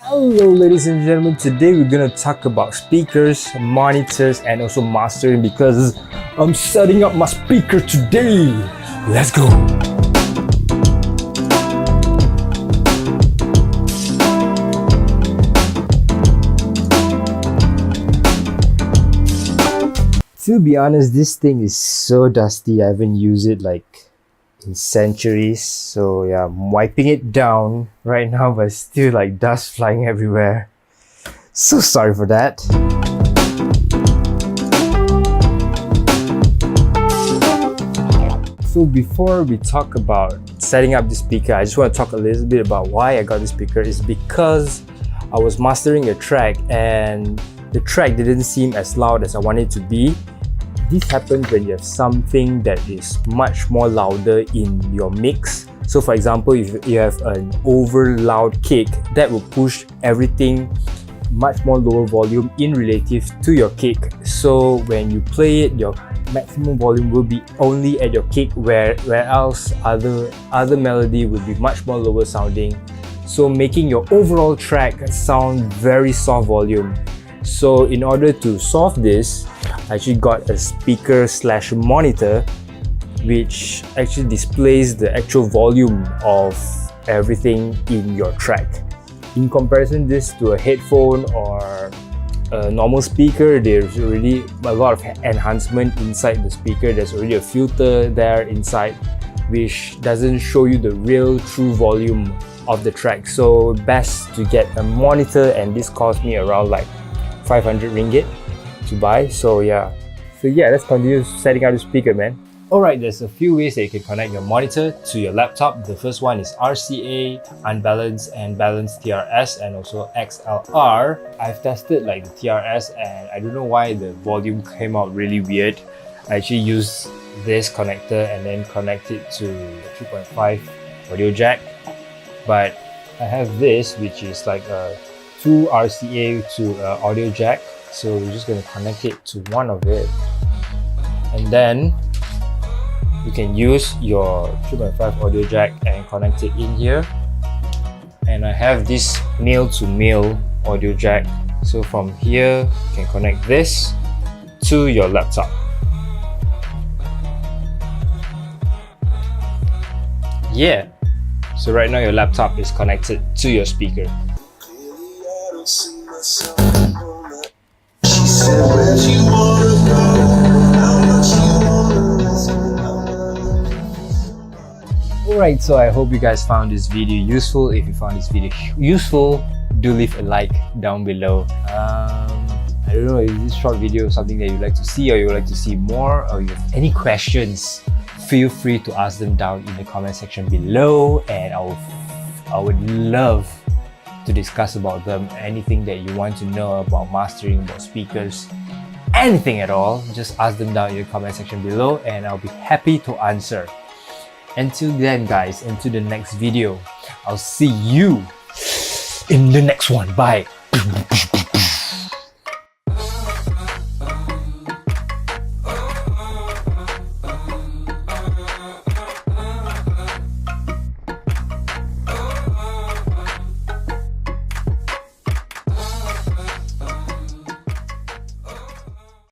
Hello ladies and gentlemen, today we're gonna talk about speakers, monitors and also mastering because I'm setting up my speaker today. Let's go! To be honest, this thing is so dusty. I haven't used it like in centuries, so yeah, I'm wiping it down right now, but still like dust flying everywhere. So sorry for that. So before we talk about setting up the speaker, I just want to talk a little bit about why I got this speaker. Is because I was mastering a track and the track didn't seem as loud as I wanted it to be. This happens when you have something that is much more louder in your mix. So for example, if you have an over loud kick, that will push everything much more lower volume in relative to your kick. So when you play it, your maximum volume will be only at your kick, where else other melody will be much more lower sounding. So making your overall track sound very soft volume. So in order to solve this, I actually got a speaker / monitor which actually displays the actual volume of everything in your track. In comparison this to a headphone or a normal speaker, there's already a lot of enhancement inside the speaker. There's already a filter there inside which doesn't show you the real true volume of the track. So best to get a monitor, and this cost me around like 500 ringgit to buy. So yeah, let's continue setting up the speaker, man. Alright, there's a few ways that you can connect your monitor to your laptop. The first one is RCA, unbalanced and balanced TRS, and also XLR. I've tested like the TRS and I don't know why the volume came out really weird. I actually used this connector and then connect it to the 3.5 audio jack. But I have this which is like a 2 RCA to audio jack. So we're just going to connect it to one of it, and then you can use your 3.5 audio jack and connect it in here. And I have this male-to-male audio jack, so from here you can connect this to your laptop. Yeah, so right now your laptop is connected to your speaker. Alright, so I hope you guys found this video useful. If you found this video useful, do leave a like down below. I don't know, is this short video something that you'd like to see, or you would like to see more, or you have any questions, feel free to ask them down in the comment section below, and I would love to discuss about them. Anything that you want to know about mastering, about speakers, anything at all, just ask them down in the comment section below and I'll be happy to answer. Until then guys, until the next video, I'll see you in the next one. Bye.